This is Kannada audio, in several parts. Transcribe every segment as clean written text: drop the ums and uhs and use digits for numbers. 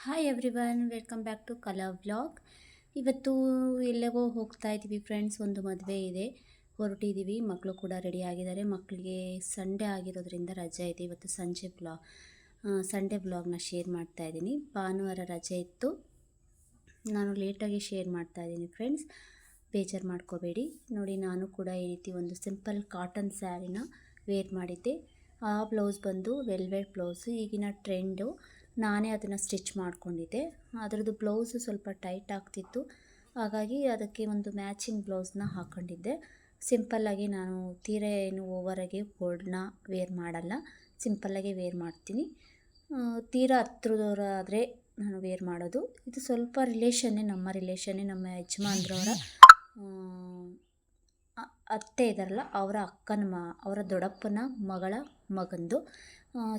Hi everyone, welcome back to Kala vlog. ಇವತ್ತು ಎಲ್ಲವೋ ಹೋಗ್ತಾ ಇದ್ದೀವಿ ಫ್ರೆಂಡ್ಸ್. ಒಂದು ಮದುವೆ ಇದೆ, ಹೊರಟಿದ್ದೀವಿ. ಮಕ್ಕಳು ಕೂಡ ರೆಡಿ ಆಗಿದ್ದಾರೆ. ಮಕ್ಕಳಿಗೆ ಸಂಡೇ ಆಗಿರೋದ್ರಿಂದ ರಜೆ ಇದೆ. ಇವತ್ತು ಸಂಡೇ ವ್ಲಾಗ್ನ ಶೇರ್ ಮಾಡ್ತಾ ಇದ್ದೀನಿ. ಭಾನುವಾರ ರಜೆ ಇತ್ತು, ನಾನು ಲೇಟಾಗಿ ಶೇರ್ ಮಾಡ್ತಾ ಇದ್ದೀನಿ ಫ್ರೆಂಡ್ಸ್, ಬೇಜಾರು ಮಾಡ್ಕೋಬೇಡಿ. ನೋಡಿ, ನಾನು ಕೂಡ ಈ ರೀತಿ ಒಂದು ಸಿಂಪಲ್ ಕಾಟನ್ ಸ್ಯಾರಿನ ವೇರ್ ಮಾಡಿದ್ದೆ. ಆ ಬ್ಲೌಸ್ ಬಂದು ವೆಲ್ವೆಟ್ ಬ್ಲೌಸು, ಈಗಿನ ಟ್ರೆಂಡು. ನಾನೇ ಅದನ್ನು ಸ್ಟಿಚ್ ಮಾಡ್ಕೊಂಡಿದ್ದೆ. ಅದರದ್ದು ಬ್ಲೌಸು ಸ್ವಲ್ಪ ಟೈಟ್ ಆಗ್ತಿತ್ತು, ಹಾಗಾಗಿ ಅದಕ್ಕೆ ಒಂದು ಮ್ಯಾಚಿಂಗ್ ಬ್ಲೌಸ್ನ ಹಾಕ್ಕೊಂಡಿದ್ದೆ. ಸಿಂಪಲ್ಲಾಗಿ ನಾನು ತೀರಾ ಏನು ಓವರಾಗಿ ಗೋಲ್ಡ್ನ ವೇರ್ ಮಾಡಲ್ಲ, ಸಿಂಪಲ್ಲಾಗಿ ವೇರ್ ಮಾಡ್ತೀನಿ. ತೀರಾ ಹತ್ರದವರಾದರೆ ನಾನು ವೇರ್ ಮಾಡೋದು. ಇದು ಸ್ವಲ್ಪ ನಮ್ಮ ರಿಲೇಷನ್ನೇ, ನಮ್ಮ ಯಜಮಾನ್ರವರ ಅತ್ತೆ ಇದ್ದಾರಲ್ಲ, ಅವರ ದೊಡ್ಡಪ್ಪನ ಮಗಳ ಮಗಂದು.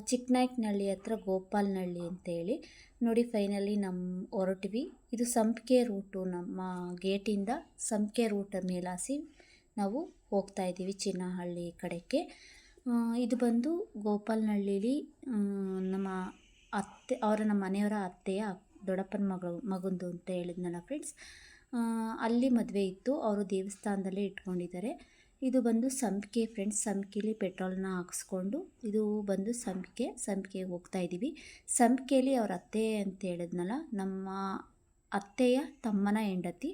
ಚಿಕ್ಕನಾಯಕನಹಳ್ಳಿ ಹತ್ರ ಗೋಪಾಲನಹಳ್ಳಿ ಅಂತೇಳಿ. ನೋಡಿ, ಫೈನಲಿ ಹೊರಟ್ವಿ. ಇದು ಸಂಪಿಗೆ ರೂಟು, ನಮ್ಮ ಗೇಟಿಂದ ಸಂಪಿಗೆ ರೂಟ್ ಮೇಲಾಸಿ ನಾವು ಹೋಗ್ತಾ ಇದ್ದೀವಿ ಚಿನ್ನಹಳ್ಳಿ ಕಡೆಗೆ. ಇದು ಬಂದು ಗೋಪಾಲನಹಳ್ಳಿಲಿ ನಮ್ಮ ಮನೆಯವರ ಅತ್ತೆಯ ದೊಡ್ಡಪ್ಪನ ಮಗಂದು ಅಂತ ಹೇಳಿದ್ನಲ್ಲ ಫ್ರೆಂಡ್ಸ್. ಅಲ್ಲಿ ಮದುವೆ ಇತ್ತು, ಅವರು ದೇವಸ್ಥಾನದಲ್ಲೇ ಇಟ್ಕೊಂಡಿದ್ದಾರೆ. ಇದು ಬಂದು ಸಂಪಿಗೆ ಫ್ರೆಂಡ್ಸ್. ಸಂಪಿಗೆಲಿ ಪೆಟ್ರೋಲ್ನ ಹಾಕಿಸ್ಕೊಂಡು ಇದು ಬಂದು ಸಂಪಿಗೆಗೆ ಹೋಗ್ತಾ ಇದ್ದೀವಿ. ಸಂಪಿಗೆಯಲ್ಲಿ ಅವ್ರ ಅತ್ತೆ ಅಂತ ಹೇಳಿದ್ನಲ್ಲ, ನಮ್ಮ ಅತ್ತೆಯ ತಮ್ಮನ ಹೆಂಡತಿ,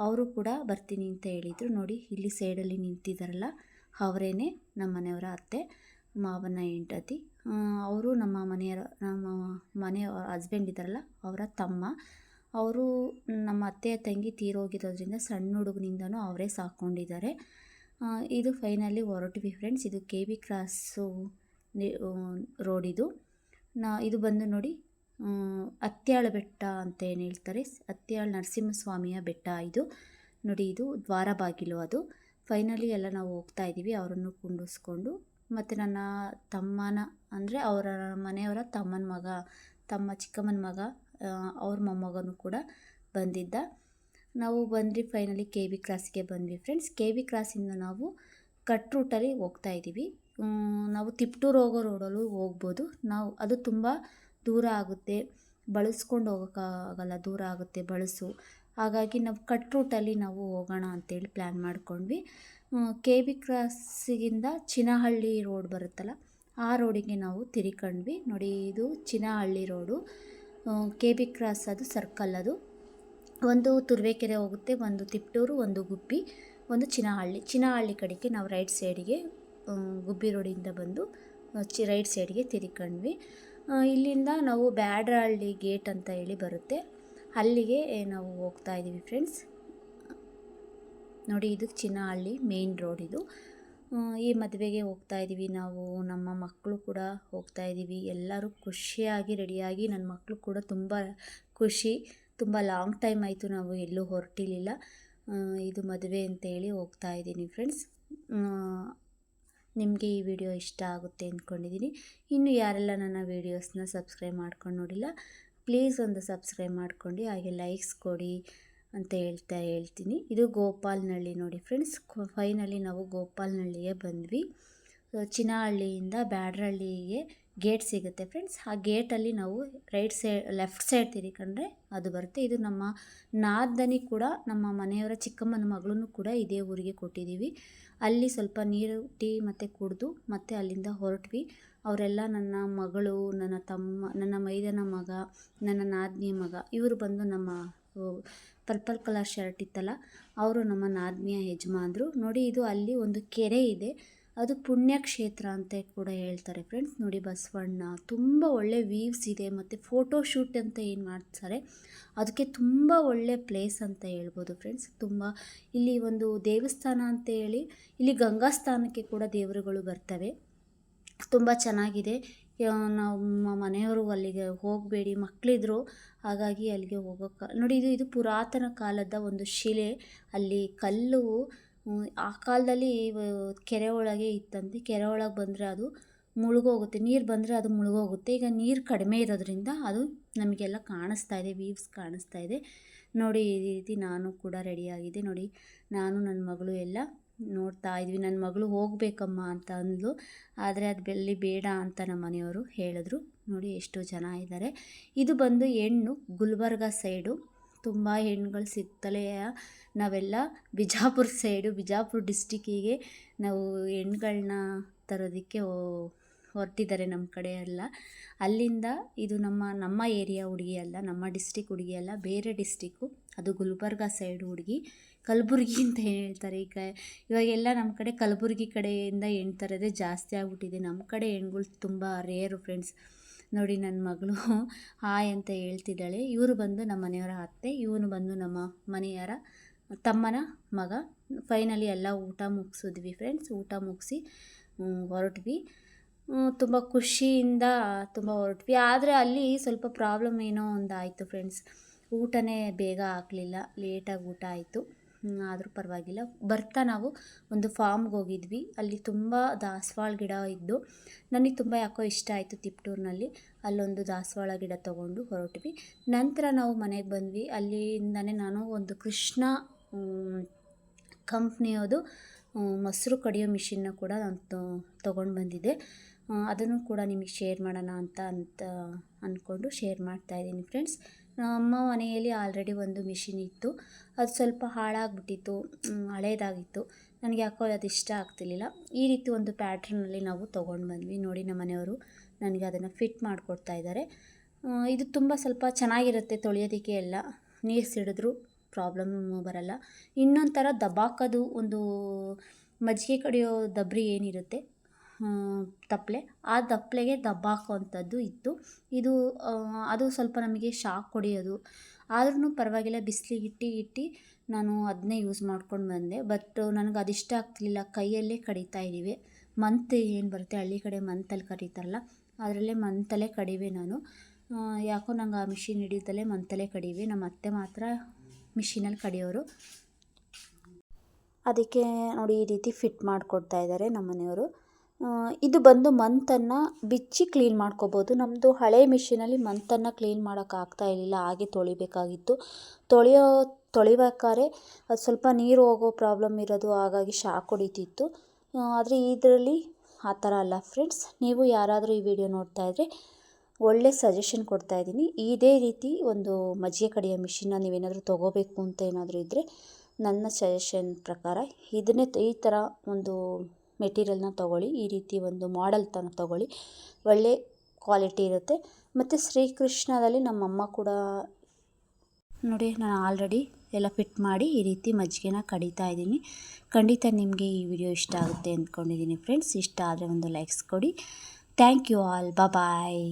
ಅವರು ಕೂಡ ಬರ್ತೀನಿ ಅಂತ ಹೇಳಿದರು. ನೋಡಿ, ಇಲ್ಲಿ ಸೈಡಲ್ಲಿ ನಿಂತಿದ್ದಾರಲ್ಲ, ಅವರೇನೆ ನಮ್ಮ ಮನೆಯವರ ಅತ್ತೆ, ಮಾವನ ಹೆಂಡತಿ. ಅವರು ನಮ್ಮ ಮನೆಯ ಹಸ್ಬೆಂಡ್ ಇದ್ದಾರಲ್ಲ, ಅವರ ತಮ್ಮ. ಅವರು ನಮ್ಮ ಅತ್ತೆಯ ತಂಗಿ ತೀರೋಗಿರೋದ್ರಿಂದ ಸಣ್ಣ ಹುಡುಗನಿಂದನೂ ಅವರೇ ಸಾಕೊಂಡಿದ್ದಾರೆ. ಇದು ಫೈನಲಿ ಹೊರಟ್ವಿ ಫ್ರೆಂಡ್ಸ್. ಇದು ಕೆ ಬಿ ಕ್ರಾಸು ರೋಡ್. ಇದು ಬಂದು ನೋಡಿ, ಅತ್ಯಾಳ ಬೆಟ್ಟ ಅಂತ ಏನು ಹೇಳ್ತಾರೆ, ಅತ್ಯಾಳ ನರಸಿಂಹಸ್ವಾಮಿಯ ಬೆಟ್ಟ ಇದು. ನೋಡಿ, ಇದು ದ್ವಾರ ಬಾಗಿಲು. ಅದು ಫೈನಲಿ ಎಲ್ಲ ನಾವು ಹೋಗ್ತಾ ಇದ್ದೀವಿ, ಅವರನ್ನು ಕುಂಡಿಸ್ಕೊಂಡು. ಮತ್ತು ನನ್ನ ತಮ್ಮನ ಅಂದರೆ ಅವರ ಮನೆಯವರ ಚಿಕ್ಕಮ್ಮನ ಮಗ, ಅವ್ರ ಮೊಮ್ಮಗನೂ ಕೂಡ ಬಂದಿದ್ದ. ನಾವು ಬಂದ್ವಿ, ಫೈನಲಿ ಕೆ ಬಿ ಕ್ರಾಸಿಗೆ ಬಂದ್ವಿ ಫ್ರೆಂಡ್ಸ್. ಕೆ ಬಿ ಕ್ರಾಸಿಂದ ನಾವು ಕಟ್ ರೂಟಲ್ಲಿ ಹೋಗ್ತಾ ಇದ್ದೀವಿ. ನಾವು ತಿಪ್ಟೂರು ಹೋಗೋ ರೋಡಲ್ಲೂ ಹೋಗ್ಬೋದು. ಅದು ತುಂಬ ದೂರ ಆಗುತ್ತೆ, ಬಳಸ್ಕೊಂಡು ಹೋಗೋಕ್ಕಾಗಲ್ಲ, ದೂರ ಆಗುತ್ತೆ ಬಳಸು. ಹಾಗಾಗಿ ನಾವು ಕಟ್ ರೂಟಲ್ಲಿ ನಾವು ಹೋಗೋಣ ಅಂತೇಳಿ ಪ್ಲ್ಯಾನ್ ಮಾಡ್ಕೊಂಡ್ವಿ. ಕೆ ಬಿ ಕ್ರಾಸಿಗಿಂದ ಚಿನ್ನಹಳ್ಳಿ ರೋಡ್ ಬರುತ್ತಲ್ಲ, ಆ ರೋಡಿಗೆ ನಾವು ತಿರ್ಕೊಂಡ್ವಿ. ನೋಡಿ, ಇದು Chinnahalli road, K B cross, ಅದು ಸರ್ಕಲ್. ಅದು ಒಂದು ತುರುವೇಕೆರೆ ಹೋಗುತ್ತೆ, ಒಂದು ತಿಪ್ಟೂರು, ಒಂದು ಗುಬ್ಬಿ, ಒಂದು ಚಿನ್ನಹಳ್ಳಿ ಕಡೆಗೆ ನಾವು ರೈಟ್ ಸೈಡಿಗೆ, ಗುಬ್ಬಿ ರೋಡಿಂದ ಬಂದು ರೈಟ್ ಸೈಡ್ಗೆ ತಿರ್ಕೊಂಡ್ವಿ. ಇಲ್ಲಿಂದ ನಾವು ಬ್ಯಾಡ್ರಹಳ್ಳಿ ಗೇಟ್ ಅಂತ ಹೇಳಿ ಬರುತ್ತೆ, ಅಲ್ಲಿಗೆ ನಾವು ಹೋಗ್ತಾ ಇದ್ದೀವಿ ಫ್ರೆಂಡ್ಸ್. ನೋಡಿ, ಇದು ಚಿನ್ನಹಳ್ಳಿ ಮೇನ್ ರೋಡ್. ಇದು ಈ ಮದುವೆಗೆ ಹೋಗ್ತಾ ಇದ್ದೀವಿ ನಾವು. ನಮ್ಮ ಮಕ್ಕಳು ಕೂಡ ಹೋಗ್ತಾ ಇದ್ದೀವಿ. ಎಲ್ಲರೂ ಖುಷಿಯಾಗಿ ರೆಡಿಯಾಗಿ, ನನ್ನ ಮಕ್ಕಳು ಕೂಡ ತುಂಬ ಖುಷಿ. ತುಂಬ ಲಾಂಗ್ ಟೈಮ್ ಆಯಿತು ನಾವು ಎಲ್ಲೂ ಹೊರಟಿರಲಿಲ್ಲ. ಇದು ಮದುವೆ ಅಂತೇಳಿ ಹೋಗ್ತಾ ಇದ್ದೀನಿ ಫ್ರೆಂಡ್ಸ್. ನಿಮಗೆ ಈ ವಿಡಿಯೋ ಇಷ್ಟ ಆಗುತ್ತೆ ಅಂದ್ಕೊಂಡಿದ್ದೀನಿ. ಇನ್ನು ಯಾರೆಲ್ಲ ನನ್ನ ವೀಡಿಯೋಸ್ನ ಸಬ್ಸ್ಕ್ರೈಬ್ ಮಾಡ್ಕೊಂಡು ನೋಡಿಲ್ಲ, ಪ್ಲೀಸ್ ಒಂದು ಸಬ್ಸ್ಕ್ರೈಬ್ ಮಾಡ್ಕೊಂಡು, ಹಾಗೆ ಲೈಕ್ಸ್ ಕೊಡಿ ಅಂತ ಹೇಳ್ತೀನಿ. ಇದು ಗೋಪಾಲನಹಳ್ಳಿ ನೋಡಿ ಫ್ರೆಂಡ್ಸ್. ಫೈನಲಿ ನಾವು ಗೋಪಾಲನಹಳ್ಳಿಗೆ ಬಂದ್ವಿ. ಚಿನ್ನಹಳ್ಳಿಯಿಂದ ಬ್ಯಾಡ್ರಹಳ್ಳಿಗೆ ಗೇಟ್ ಸಿಗುತ್ತೆ ಫ್ರೆಂಡ್ಸ್. ಆ ಗೇಟಲ್ಲಿ ನಾವು ಲೆಫ್ಟ್ ಸೈಡ್ ತಿರ್ಕೊಂಡ್ರೆ ಅದು ಬರುತ್ತೆ. ಇದು ನಮ್ಮ ನಾದನಿ ಕೂಡ, ನಮ್ಮ ಮನೆಯವರ ಚಿಕ್ಕಮ್ಮನ ಮಗಳೂ ಕೂಡ ಇದೇ ಊರಿಗೆ ಕೊಟ್ಟಿದ್ದೀವಿ. ಅಲ್ಲಿ ಸ್ವಲ್ಪ ನೀರು, ಟೀ ಮತ್ತು ಕುಡಿದು ಮತ್ತೆ ಅಲ್ಲಿಂದ ಹೊರಟ್ವಿ. ಅವರೆಲ್ಲ ನನ್ನ ಮಗಳು, ನನ್ನ ತಮ್ಮ, ನನ್ನ ಮೈದನ ಮಗ, ನನ್ನ ನಾದಿನಿಯ ಮಗ, ಇವರು ಬಂದು ನಮ್ಮ ಪರ್ಪಲ್ ಕಲರ್ ಶರ್ಟ್ ಇತ್ತಲ್ಲ, ಅವರು ನಮ್ಮ ನಾದಿನಿಯ ಯಜಮಾನ್ರು. ನೋಡಿ, ಇದು ಅಲ್ಲಿ ಒಂದು ಕೆರೆ ಇದೆ, ಅದು ಪುಣ್ಯಕ್ಷೇತ್ರ ಅಂತ ಕೂಡ ಹೇಳ್ತಾರೆ ಫ್ರೆಂಡ್ಸ್. ನೋಡಿ, ಬಸವಣ್ಣ, ತುಂಬ ಒಳ್ಳೆ ವ್ಯೂವ್ಸ್ ಇದೆ. ಮತ್ತು ಫೋಟೋಶೂಟ್ ಅಂತ ಏನು ಮಾಡ್ತಾರೆ, ಅದಕ್ಕೆ ತುಂಬ ಒಳ್ಳೆ ಪ್ಲೇಸ್ ಅಂತ ಹೇಳ್ಬೋದು ಫ್ರೆಂಡ್ಸ್. ಇಲ್ಲಿ ಒಂದು ದೇವಸ್ಥಾನ ಅಂತ ಹೇಳಿ, ಇಲ್ಲಿ ಗಂಗಾ ಸ್ಥಾನಕ್ಕೆ ಕೂಡ ದೇವರುಗಳು ಬರ್ತವೆ. ತುಂಬ ಚೆನ್ನಾಗಿದೆ. ನಮ್ಮ ಮನೆಯವರು ಅಲ್ಲಿಗೆ ಹೋಗಬೇಡಿ, ಮಕ್ಕಳಿದ್ರು, ಹಾಗಾಗಿ ಅಲ್ಲಿಗೆ ಹೋಗೋಕ್ಕೆ. ನೋಡಿ, ಇದು ಪುರಾತನ ಕಾಲದ ಒಂದು ಶಿಲೆ. ಅಲ್ಲಿ ಕಲ್ಲು ಆ ಕಾಲದಲ್ಲಿ ಕೆರೆ ಒಳಗೆ ಇತ್ತಂತೆ. ಕೆರೆ ಒಳಗೆ ಬಂದರೆ ಅದು ಮುಳುಗೋಗುತ್ತೆ, ನೀರು ಬಂದರೆ ಅದು ಮುಳುಗೋಗುತ್ತೆ. ಈಗ ನೀರು ಕಡಿಮೆ ಇರೋದ್ರಿಂದ ಅದು ನಮಗೆಲ್ಲ ಕಾಣಿಸ್ತಾ ಇದೆ, ವ್ಯೂವ್ಸ್ ಕಾಣಿಸ್ತಾ ಇದೆ. ನೋಡಿ, ಈ ರೀತಿ ನಾನು ಕೂಡ ರೆಡಿಯಾಗಿದೆ. ನೋಡಿ, ನಾನು ನನ್ನ ಮಗಳು ಎಲ್ಲ ನೋಡ್ತಾ ಇದ್ವಿ. ನನ್ನ ಮಗಳು ಹೋಗಬೇಕಮ್ಮ ಅಂತ ಅಂದ್ಲು, ಆದರೆ ಅದು ಬೇಡ ಅಂತ ನಮ್ಮ ಮನೆಯವರು ಹೇಳಿದ್ರು. ನೋಡಿ ಎಷ್ಟು ಜನ ಇದ್ದಾರೆ. ಇದು ಬಂದು ಹೆಣ್ಣು ಗುಲ್ಬರ್ಗ ಸೈಡು. ತುಂಬ ಹೆಣ್ಣುಗಳು ಸಿಗ್ತಲೇ ನಾವೆಲ್ಲ ಬಿಜಾಪುರ ಸೈಡು, ಬಿಜಾಪುರ ಡಿಸ್ಟಿಕ್ಕಿಗೆ ನಾವು ಹೆಣ್ಗಳನ್ನ ತರೋದಕ್ಕೆ ಹೊರಟಿದ್ದಾರೆ ನಮ್ಮ ಕಡೆ ಎಲ್ಲ. ಅಲ್ಲಿಂದ ಇದು ನಮ್ಮ ಏರಿಯಾ ಹುಡುಗಿ ಅಲ್ಲ, ನಮ್ಮ ಡಿಸ್ಟಿಕ್ ಹುಡುಗಿ ಅಲ್ಲ, ಬೇರೆ ಡಿಸ್ಟಿಕ್ಕು, ಅದು ಗುಲ್ಬರ್ಗ ಸೈಡ್ ಹುಡುಗಿ. ಕಲಬುರ್ಗಿ ಅಂತ ಹೇಳ್ತಾರೆ. ಇವಾಗೆಲ್ಲ ನಮ್ಮ ಕಡೆ ಕಲಬುರ್ಗಿ ಕಡೆಯಿಂದ ಹೆಣ್ಣು ತರೋದೇ ಜಾಸ್ತಿ ಆಗ್ಬಿಟ್ಟಿದೆ. ನಮ್ಮ ಕಡೆ ಹೆಣ್ಗಳು ತುಂಬ ರೇರು ಫ್ರೆಂಡ್ಸ್. ನೋಡಿ ನನ್ನ ಮಗಳು ಹಾಯ್ ಅಂತ ಹೇಳ್ತಿದ್ದಾಳೆ. ಇವರು ಬಂದು ನಮ್ಮ ಮನೆಯವರ ಅತ್ತೆ, ಇವನು ಬಂದು ನಮ್ಮ ಮನೆಯವರ ತಮ್ಮನ ಮಗ. ಫೈನಲಿ ಎಲ್ಲ ಊಟ ಮುಗಿಸಿದ್ವಿ ಫ್ರೆಂಡ್ಸ್. ಊಟ ಮುಗಿಸಿ ಹೊರಟ್ವಿ. ತುಂಬ ಖುಷಿಯಿಂದ ತುಂಬ ಹೊರಟ್ವಿ. ಆದರೆ ಅಲ್ಲಿ ಸ್ವಲ್ಪ ಪ್ರಾಬ್ಲಮ್ ಏನೋ ಒಂದು ಆಯಿತು ಫ್ರೆಂಡ್ಸ್. ಊಟನೇ ಬೇಗ ಹಾಕಲಿಲ್ಲ, ಲೇಟಾಗಿ ಊಟ ಆಯಿತು. ಆದರೂ ಪರವಾಗಿಲ್ಲ. ಬರ್ತಾ ನಾವು ಒಂದು ಫಾರ್ಮ್ಗೆ ಹೋಗಿದ್ವಿ. ಅಲ್ಲಿ ತುಂಬ ದಾಸವಾಳ ಗಿಡ ಇದ್ದು ನನಗೆ ತುಂಬ ಯಾಕೋ ಇಷ್ಟ ಆಯಿತು. ತಿಪ್ಟೂರಿನಲ್ಲಿ ಅಲ್ಲೊಂದು ದಾಸವಾಳ ಗಿಡ ತೊಗೊಂಡು ಹೊರಟ್ವಿ. ನಂತರ ನಾವು ಮನೆಗೆ ಬಂದ್ವಿ. ಅಲ್ಲಿಂದನೇ ನಾನು ಒಂದು ಕೃಷ್ಣ ಕಂಪ್ನಿಯೋದು ಮೊಸರು ಕಡಿಯೋ ಮಿಷಿನ್ನ ಕೂಡ ನಾನು ತೊಗೊಂಡು ಬಂದಿದ್ದೆ. ಅದನ್ನು ಕೂಡ ನಿಮಗೆ ಶೇರ್ ಮಾಡೋಣ ಅಂತ ಅಂದ್ಕೊಂಡು ಶೇರ್ ಮಾಡ್ತಾಯಿದ್ದೀನಿ ಫ್ರೆಂಡ್ಸ್. ನಮ್ಮ ಮನೆಯಲ್ಲಿ ಆಲ್ರೆಡಿ ಒಂದು ಮಿಷಿನ್ ಇತ್ತು. ಅದು ಸ್ವಲ್ಪ ಹಾಳಾಗಿಬಿಟ್ಟಿತ್ತು, ಹಳೇದಾಗಿತ್ತು. ನನಗೆ ಯಾಕೋ ಅದು ಇಷ್ಟ ಆಗ್ತಿರ್ಲಿಲ್ಲ. ಈ ರೀತಿ ಒಂದು ಪ್ಯಾಟ್ರನಲ್ಲಿ ನಾವು ತೊಗೊಂಡು ಬಂದ್ವಿ. ನೋಡಿ ನಮ್ಮ ಮನೆಯವರು ನನಗೆ ಅದನ್ನು ಫಿಟ್ ಮಾಡಿಕೊಡ್ತಾ ಇದ್ದಾರೆ. ಇದು ತುಂಬ ಸ್ವಲ್ಪ ಚೆನ್ನಾಗಿರುತ್ತೆ ತೊಳೆಯೋದಕ್ಕೆ ಎಲ್ಲ. ನೀರು ಸಿಡಿದ್ರೂ ಪ್ರಾಬ್ಲಮ್ ಬರಲ್ಲ. ಇನ್ನೊಂದು ಥರ ದಬಾಕೋದು, ಒಂದು ಮಜ್ಜಿಗೆ ಕಡಿಯೋ ದಬ್ರಿ ಏನಿರುತ್ತೆ ತಪ್ಪಲೆ, ಆ ತಪ್ಪಲೆಗೆ ದಬ್ಬಾಕೋವಂಥದ್ದು ಇತ್ತು. ಅದು ಸ್ವಲ್ಪ ನಮಗೆ ಶಾಕ್ ಹೊಡೆಯೋದು. ಆದ್ರೂ ಪರವಾಗಿಲ್ಲ, ಬಿಸಿಲಿಗೆ ಇಟ್ಟು ನಾನು ಅದನ್ನೇ ಯೂಸ್ ಮಾಡ್ಕೊಂಡು ಬಂದೆ. ಬಟ್ ನನಗೆ ಅದಿಷ್ಟ ಆಗ್ತಿರ್ಲಿಲ್ಲ. ಕೈಯಲ್ಲೇ ಕಡಿತಾ ಇದ್ದೀವಿ. ಮಂತ್ ಏನು ಬರುತ್ತೆ ಹಳ್ಳಿ ಕಡೆ ಮಂತಲ್ಲಿ ಕಡಿತಾರಲ್ಲ, ಅದರಲ್ಲೇ ಮಂತಲ್ಲೇ ಕಡಿವೆ ನಾನು. ಯಾಕೋ ನಂಗೆ ಆ ಮಿಷಿನ್ ಹಿಡಿಯುತ್ತಲೇ ಮಂತಲ್ಲೇ ಕಡಿವೆ. ನಮ್ಮ ಅತ್ತೆ ಮಾತ್ರ ಮಿಷಿನಲ್ಲಿ ಕಡಿಯೋರು. ಅದಕ್ಕೆ ನೋಡಿ ಈ ರೀತಿ ಫಿಟ್ ಮಾಡಿಕೊಡ್ತಾ ಇದ್ದಾರೆ ನಮ್ಮ ಮನೆಯವರು. ಇದು ಬಂದು ಮಂತನ್ನು ಬಿಚ್ಚಿ ಕ್ಲೀನ್ ಮಾಡ್ಕೋಬೋದು. ನಮ್ಮದು ಹಳೆ ಮಿಷಿನಲ್ಲಿ ಮಂತನ್ನು ಕ್ಲೀನ್ ಮಾಡೋಕ್ಕಾಗ್ತಾ ಇರಲಿಲ್ಲ, ಹಾಗೆ ತೊಳಿಬೇಕಾಗಿತ್ತು. ತೊಳಿಬೇಕಾದ್ರೆ ಅದು ಸ್ವಲ್ಪ ನೀರು ಹೋಗೋ ಪ್ರಾಬ್ಲಮ್ ಇರೋದು, ಹಾಗಾಗಿ ಶಾಕ್ ಹೊಡಿತಿತ್ತು. ಆದರೆ ಇದರಲ್ಲಿ ಆ ಥರ ಅಲ್ಲ ಫ್ರೆಂಡ್ಸ್. ನೀವು ಯಾರಾದರೂ ಈ ವಿಡಿಯೋ ನೋಡ್ತಾ ಇದ್ದರೆ ಒಳ್ಳೆ ಸಜೆಷನ್ ಕೊಡ್ತಾ ಇದ್ದೀನಿ. ಇದೇ ರೀತಿ ಒಂದು ಮಜ್ಜಿಗೆ ಕಡಿಯೋ ಮಿಷಿನ್ನ ನೀವೇನಾದರೂ ತೊಗೋಬೇಕು ಅಂತ ಏನಾದರೂ ಇದ್ದರೆ ನನ್ನ ಸಜೆಷನ್ ಪ್ರಕಾರ ಈ ಥರ ಒಂದು ಮೆಟೀರಿಯಲ್ನ ತೊಗೊಳ್ಳಿ. ಈ ರೀತಿ ಒಂದು ಮಾಡೆಲ್ ತೊಗೊಳ್ಳಿ, ಒಳ್ಳೆ ಕ್ವಾಲಿಟಿ ಇರುತ್ತೆ. ಮತ್ತು ಶ್ರೀಕೃಷ್ಣದಲ್ಲಿ ನಮ್ಮಮ್ಮ ಕೂಡ ನೋಡಿ, ನಾನು ಆಲ್ರೆಡಿ ಎಲ್ಲ ಫಿಟ್ ಮಾಡಿ ಈ ರೀತಿ ಮಜ್ಜಿಗೆನ ಕಡಿತಾ ಇದ್ದೀನಿ. ಖಂಡಿತ ನಿಮಗೆ ಈ ವಿಡಿಯೋ ಇಷ್ಟ ಆಗುತ್ತೆ ಅಂದ್ಕೊಂಡಿದ್ದೀನಿ ಫ್ರೆಂಡ್ಸ್. ಇಷ್ಟ ಆದರೆ ಒಂದು ಲೈಕ್ಸ್ ಕೊಡಿ. Thank you all. ಬಾಯ್.